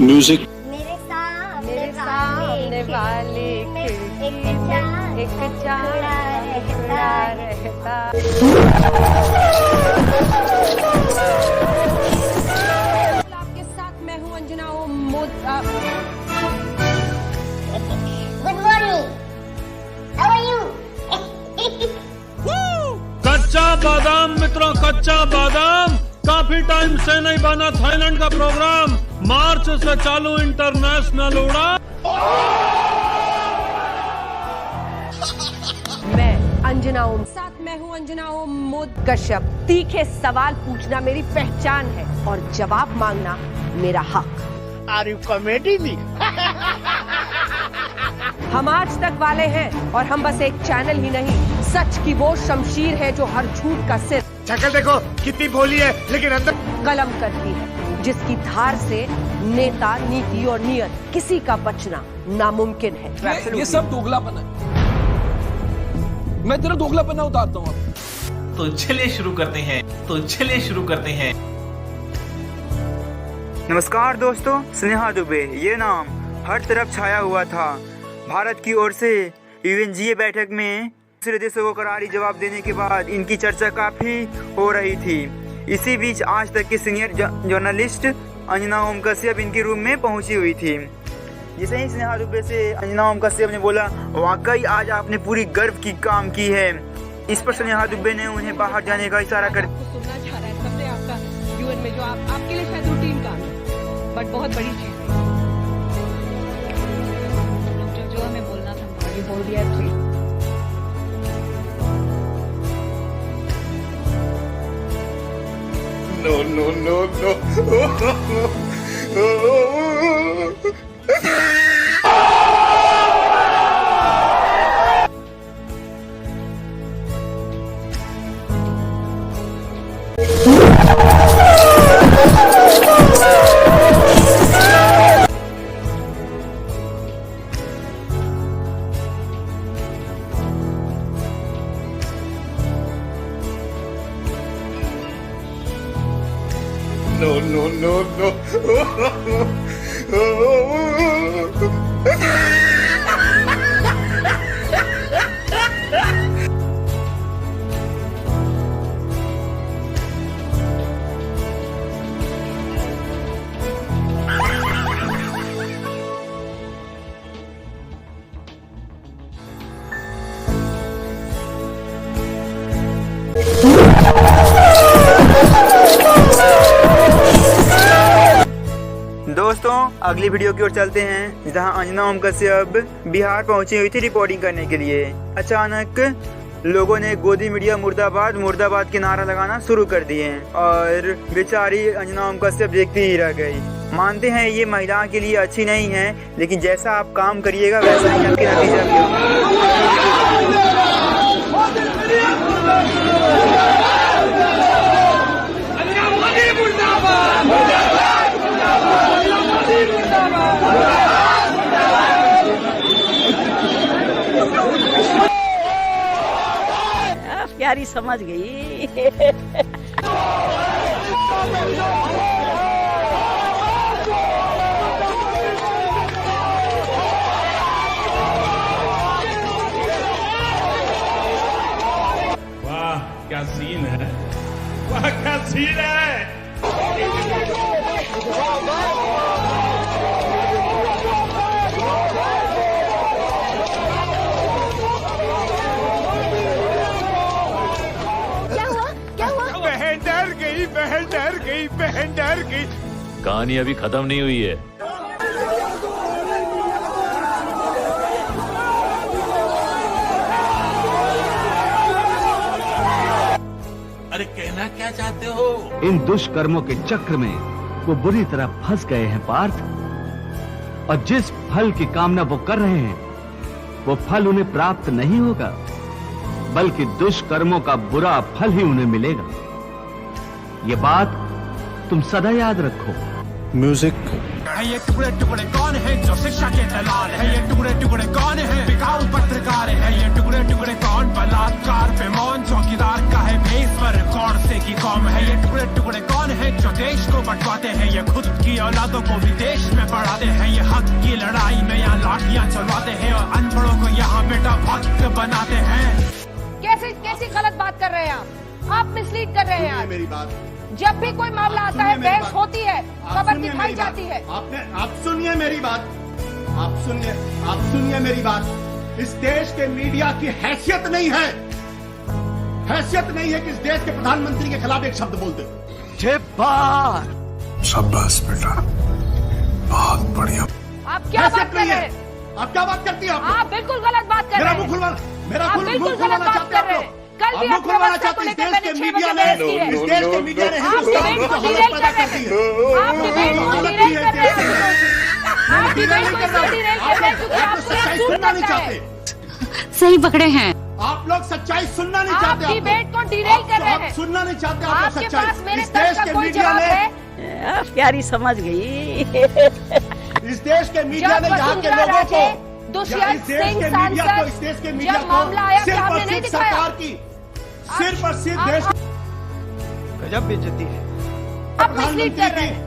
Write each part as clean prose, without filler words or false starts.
Music. मेरे सामने वाले एक चांद रहता। आपके साथ मैं हूँ Anjana good morning, how are you? कच्चा बादाम मित्रों, कच्चा बादाम। काफी टाइम से नहीं बना थाईलैंड का प्रोग्राम। मार्च से चालू इंटरनेशनल उड़ान। मैं अंजना ओम, साथ मैं हूँ अंजना ओम मोद कश्यप। तीखे सवाल पूछना मेरी पहचान है और जवाब मांगना मेरा हक। Are you comedy me? हम आज तक वाले हैं और हम बस एक चैनल ही नहीं, सच की वो शमशीर है जो हर झूठ का सिर शक्ल देखो कितनी भोली है, लेकिन अंदर कलम करती है, जिसकी धार से नेता, नीति और नियत किसी का बचना नामुमकिन है। ये सब दोगलापन है। मैं तेरा दोगलापना उतारता हूँ। तो चलिए शुरू करते हैं। नमस्कार दोस्तों, स्नेहा दुबे ये नाम हर तरफ छाया हुआ था। भारत की ओर से यूएनजीए बैठक में दूसरे देशों को करारी जवाब देने के बाद इनकी चर्चा काफ़ी हो रही थी। इसी बीच आज तक की सीनियर जर्नलिस्ट अंजना ओम कश्यप इनके रूम में पहुंची हुई थी। जिसे ही स्नेहा दुबे से अंजना ओम कश्यप ने बोला, वाकई आज आपने पूरी गर्व की काम की है। इस पर स्नेहा दुबे ने उन्हें बाहर जाने का इशारा कर सुनना चाह रहा है सबसे आपका यूएन में, जो आपके लिए शायद रूटीन काम है, बट बहुत बड़ी चीज है। जो हमें बोलना था ये बोल दिया है। दोस्तों अगली वीडियो की ओर चलते हैं, जहां अंजना ओम कश्यप बिहार पहुंची हुई थी रिपोर्टिंग करने के लिए। अचानक लोगों ने गोदी मीडिया मुर्दाबाद मुर्दाबाद के नारा लगाना शुरू कर दिए और बेचारी अंजना ओम कश्यप देखती ही रह गई। मानते हैं ये महिला के लिए अच्छी नहीं है, लेकिन जैसा आप काम करिएगा वैसा ही आपके नतीजा भी होगा। प्यारी समझ गई। वाह क्या सीन है, वाह क्या सीन है। बहन डर गई। कहानी अभी खत्म नहीं हुई है। अरे कहना क्या चाहते हो? इन दुष्कर्मों के चक्र में वो बुरी तरह फंस गए हैं पार्थ, और जिस फल की कामना वो कर रहे हैं वो फल उन्हें प्राप्त नहीं होगा, बल्कि दुष्कर्मों का बुरा फल ही उन्हें मिलेगा। ये बात तुम सदा याद रखो। म्यूजिक। है ये टुकड़े टुकड़े कौन है जो शिक्षा के दलाल है, ये टुकड़े टुकड़े कौन है बिकाऊ पत्रकार है, ये टुकड़े टुकड़े कौन बलात्कार पे मौन चौकीदार का है बेस पर रिकॉर्ड से की कौम है, ये टुकड़े टुकड़े कौन है जो देश को बंटवाते हैं, ये खुद की औलादों को विदेश में पढ़ाते हैं, ये हक की लड़ाई में यहाँ लाठियां चलवाते हैं और अनपढ़ों को यहाँ बेटा भक्त बनाते हैं। कैसी गलत बात कर रहे हैं आप मिसलीड कर रहे हैं। मेरी बात, जब भी कोई मामला आता है बहस होती है, खबर दिखाई जाती है। आप सुनिए मेरी बात, आप सुनिए मेरी बात। इस देश के मीडिया की हैसियत नहीं है कि इस देश के प्रधानमंत्री के खिलाफ एक शब्द बोल दे। शाबाश बेटा, बहुत बढ़िया। आप क्या बात कर रहे हैं? आप क्या बात करती हैं? आप बिल्कुल गलत बात कर रहे हैं। मेरा आप बिल्कुल गलत बात कर रहे हैं। कल भी आप खुलवाना चाहते हैं। इस देश के मीडिया ने हिंदुस्तान को हालत पैदा कर दी है। आप डिबेट को डिरेल कर रहे हैं। आप डिबेट को डिरेल कर रहे हैं क्योंकि आप सच्चाई सुनना नहीं चाहते। सही पकड़े हैं आप लोग सच्चाई सुनना नहीं चाहते। आप डिबेट को डिरेल कर रहे हैं। सुनना नहीं चाहते आप आपके सच्चाई। पास मेरे इस देश के मीडिया ने प्यारी समझ गई। इस देश के मीडिया ने यहाँ के लोगों को, दुष्यंत सिंह सांसद, इस देश के मीडिया जब मामला आया सिर्फ क्या और हमने नहीं सिर्फ दिखाया? सरकार की, सिर्फ और सिर्फ देश गजब बेइज्जती है। आप मिसलीड कर रहे हैं।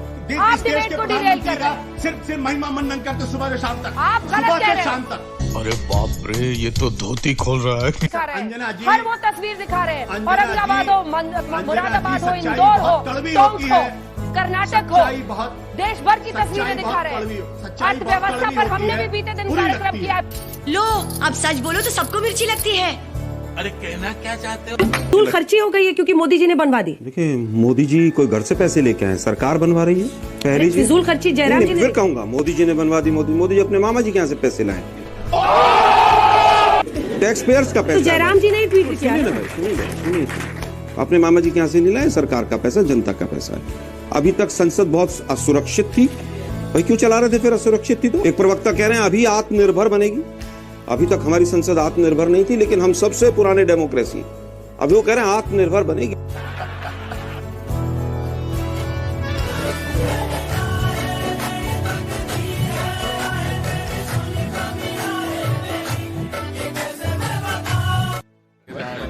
आप डिबेट को डिरेल कर रहे हैं। सिर्फ महिमा मंडन करते सुबह से शाम तक, आप गलत सुबह कह रहे से हैं। शाम तक। अरे बाप रे, ये तो धोती खोल रहा है। दिखा रहे हैं। अंजना जी, हर वो तस्वीर दिखा रहे हैं। अंजना औरंगाबाद जी, हो, अंजना मुरादाबाद जी, हो, सच्चाई इंदौर हो, बहुत कड़वी टोंक होती हो, है। कर्नाटक हो, सच्चाई बहुत, देश भर की सच्चाई तस्वीरें दिखा बहुत रहे कड़वी हैं। हो- सच्चाई बहुत अर्थव्यवस्था कड़वी पर होती हमने है, भी बीते दिन बुरी कार्यक्रम लगती किया है। लो अब सच बोलो तो सबको मिर्ची लगती है। अरे कहना क्या चाहते हो? फजूल खर्ची हो गई है क्योंकि मोदी जी ने बनवा दी। देखिए, मोदी जी कोई घर से पैसे लेके आए, सरकार बनवा रही है। पहली चीज फजूल खर्ची जयराम जी ने फिर कहूंगा मोदी जी ने बनवा दी। मोदी जी अपने मामा जी के यहाँ से पैसे लाए, टैक्स पेयर्स का पैसा। जयराम जी ने ट्वीट किया। सुनिए, अपने मामा जी के यहाँ से नहीं लाए, सरकार का पैसा, जनता का पैसा है। अभी तक संसद बहुत असुरक्षित थी। भाई क्यों चला रहे थे फिर असुरक्षित थी? तो एक प्रवक्ता कह रहे हैं अभी आत्मनिर्भर बनेगी। अभी तक हमारी संसद आत्मनिर्भर नहीं थी, लेकिन हम सबसे पुराने डेमोक्रेसी, अभी वो कह रहे हैं आत्मनिर्भर बनेगी।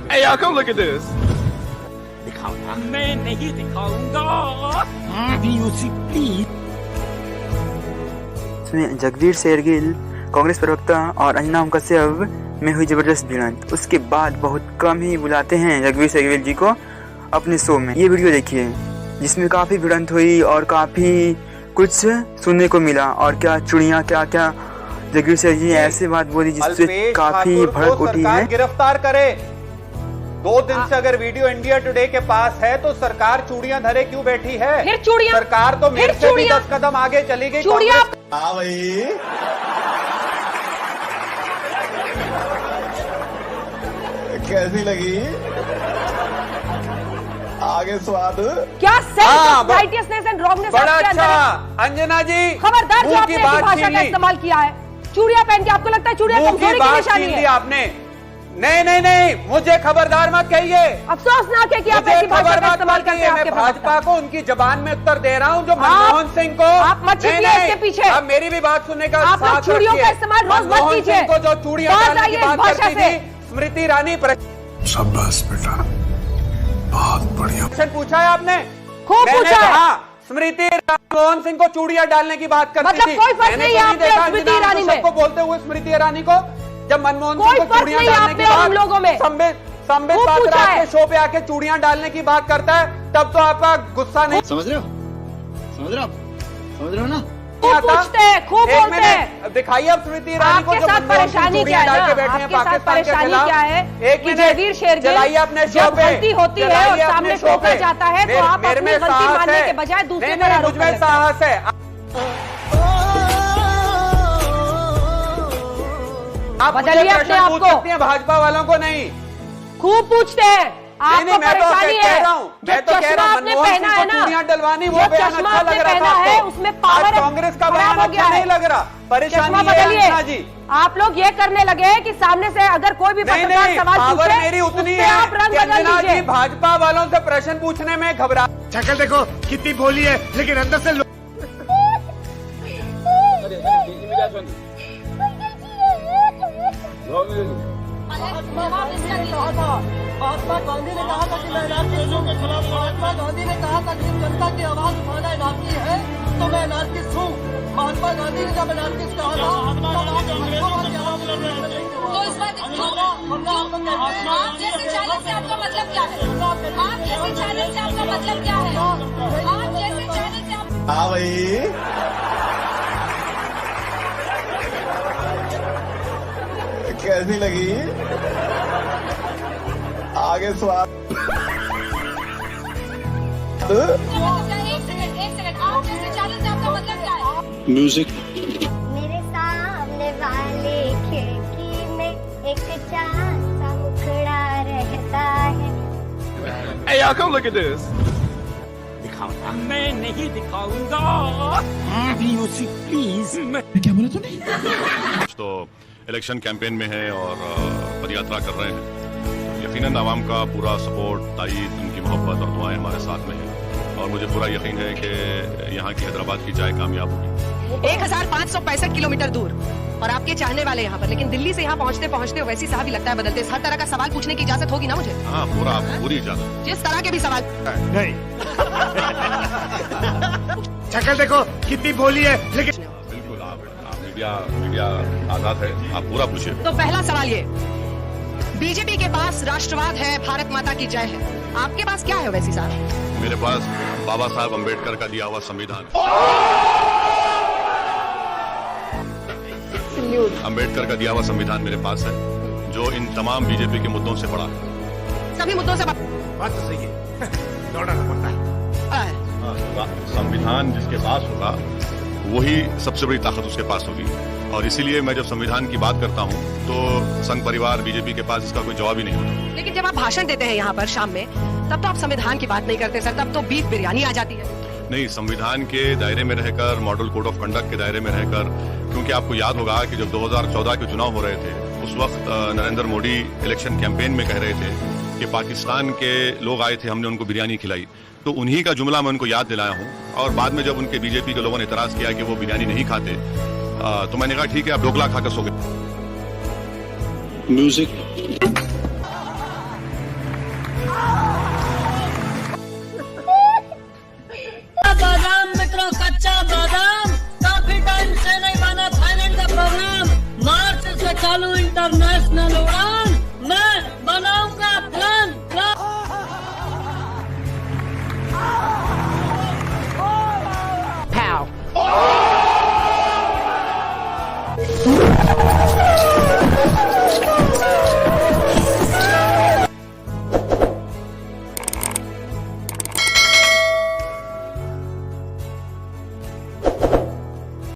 Hey, y'all, come look at this. मैं नहीं दिखाऊंगा। सुनिए, जगवीर शेरगिल, कांग्रेस प्रवक्ता और अंजना ओम कश्यप में हुई जबरदस्त भिड़ंत। उसके बाद बहुत कम ही बुलाते हैं जगवीर शेरगिल जी को अपने शो में। ये वीडियो देखिए जिसमें काफी भिड़ंत हुई और काफी कुछ सुनने को मिला। और क्या चुड़िया, क्या क्या जगवीर शेरगिल जी ऐसे बात बोली जिससे काफी भड़क उठी है। गिरफ्तार करे। 2 दिन से अगर वीडियो इंडिया टुडे के पास है तो सरकार चूड़ियां धरे क्यों बैठी है? फिर चूड़ियां, सरकार तो मेरे से भी 10 कदम आगे चली गई। चूड़ियां भाई कैसी लगी? आगे स्वाद क्या सेंस राइटियसनेस एंड रॉन्गनेस बड़ा आपके अंदर अच्छा। है? अंजना जी, खबरदार जो आपने ऐसी बात भाषा का इस्तेमाल किया है। चूड़िया पहन के आपको लगता है चूड़िया कमजोरी की निशानी है? आपने नहीं, मुझे खबरदार मत कहिए। अफसोसनाक है कि आप ऐसी भाषा का इस्तेमाल करते हैं। मैं भाजपा को उनकी जबान में उत्तर दे रहा हूं जो मनमोहन सिंह को। आप मत छिपिए इसके पीछे। अब मेरी भी बात सुनने का आप लोग चूड़ियों का इस्तेमाल रोज मत कीजिए। को जो चूड़ियां डालने की बात करती थी स्मृति ईरानी। शाबाश बेटा, बहुत बढ़िया। प्रश्न पूछा है आपने? खूब पूछा है। स्मृति मनमोहन सिंह को चूड़ियां डालने की बात करती थी। मतलब कोई फर्क नहीं है आप पे स्मृति ईरानी में। सबको बोलते हुए स्मृति ईरानी को जब मनमोहन कोई सिंह को फर्क चूड़ियां नहीं डालने आप की पे और बात, हम लोगों में। संबित पात्रा आपके शो पे आके चूड़ियां डालने की बात करता है तब तो आपका गुस्सा नहीं। समझ रहे हो ना? खूब पूछते हैं, खूब बोलते हैं। दिखाइए अब स्मृति ईरानी को आपके जो साथ मनमोहन सिंह परेशानी क्या चूड़ियां है डाल के ना? बैठे हैं आपके साथ पाकिस्तान के परेशानी खिलाफ। क्या है एक कि मिनट, जयवीर शेरगिल चलाइए अपने शो जब पे। गलती होती है और चलाइए सामने अपने शो टोका पे। जाता है तो आप मेरे अपनी में गलती साहस मानने है। के बजाय दूसरे नहीं, पर आरोप मुझ में करते हैं। साहस है। आप मुझे बदलिए अपने प्रश्न आप पूछ को। सकती हैं, भाजपा वालों को नहीं। खूब पूछते हैं। आपको मैं तो परेशानी कह है। रहा हूं, जो मैं तो कह चश्मा रहा हूं, आपने मनमोहन पहना सिंह है को ना, चूड़ियां डलवानी वो जो बयान चश्मा अच्छा आपने लग रहा पहना था है आपको। उसमें आज पावर कांग्रेस का खराब बयान हो अच्छा गया है। नहीं लग रहा। चश्मा परेशानी है बदलिए। अंजना जी। आप लोग ये करने लगे हैं कि सामने से अगर कोई भी पत्रकार सवाल पावर पूछे मेरी उतनी उसपे है आप रंग कि बदल अंजना जी दीजिए। भाजपा वालों से प्रश्न पूछने में घबरा। शक्ल देखो कितनी भोली है, लेकिन अंदर से एनार्किस्ट हूँ। महात्मा गांधी ने जब एनार्किस्ट कहा था तो इस बात आप जैसे चालक से आपका मतलब क्या है? आप जैसे चालक से आपका मतलब क्या है? आप जैसे चालक से आप हाँ भाई, कैसी लगी? आगे स्वाद एक सेकंड आप जैसे चालक से आपका मतलब क्या है? म्यूजिक। मेरे सामने वाले खिड़की में एक चांद सा मुखड़ा रहता है। Hey, y'all, come look at this. मैं नहीं दिखाऊंगा। प्लीज। क्या बोला तूने? तो इलेक्शन कैंपेन में है और पदयात्रा कर रहे हैं। यकीनन आवाम का पूरा सपोर्ट, ताईद, उनकी मोहब्बत और दुआएं हमारे साथ में है और मुझे पूरा यकीन है कि यहाँ की हैदराबाद की चाय कामयाब होगी। 1565 किलोमीटर दूर और आपके चाहने वाले यहाँ पर, लेकिन दिल्ली से यहाँ पहुँचते पहुँचते वैसी साहब ही लगता है बदलते। हर तरह का सवाल पूछने की इजाजत होगी ना मुझे? हाँ, पूरी इजाजत। जिस तरह के भी सवाल। नहीं। शक्ल देखो कितनी बोली है, लेकिन बिल्कुल आप मीडिया आजाद है, आप पूरा पूछिए। तो पहला सवाल ये, बीजेपी के पास राष्ट्रवाद है, भारत माता की जय है, आपके पास क्या है वैसी साहब? मेरे पास बाबा साहब अम्बेडकर का दिया हुआ संविधान। अम्बेडकर का दिया हुआ संविधान मेरे पास है, जो इन तमाम बीजेपी के मुद्दों से बड़ा है। सभी मुद्दों से बात तो सही है, दौड़ना पड़ता है। संविधान जिसके पास होगा वही सबसे बड़ी ताकत उसके पास होगी और इसीलिए मैं जब संविधान की बात करता हूँ तो संघ परिवार बीजेपी के पास इसका कोई जवाब ही नहीं होता। लेकिन जब आप भाषण देते हैं यहाँ पर शाम में, तब तो आप संविधान की बात नहीं करते सर, तब तो बीफ बिरयानी आ जाती है। नहीं, संविधान के दायरे में रहकर, मॉडल कोड ऑफ कंडक्ट के दायरे में रहकर, क्योंकि आपको याद होगा कि जब 2014 के चुनाव हो रहे थे उस वक्त नरेंद्र मोदी इलेक्शन कैंपेन में कह रहे थे कि पाकिस्तान के लोग आए थे, हमने उनको बिरयानी खिलाई, तो उन्हीं का जुमला मैं उनको याद दिलाया हूँ। और बाद में जब उनके बीजेपी के लोगों ने इतराज किया कि वो बिरयानी नहीं खाते, तो मैंने कहा ठीक है, आप ढोकला खाकर सो गए। म्यूजिक। बादाम मित्रों, कच्चा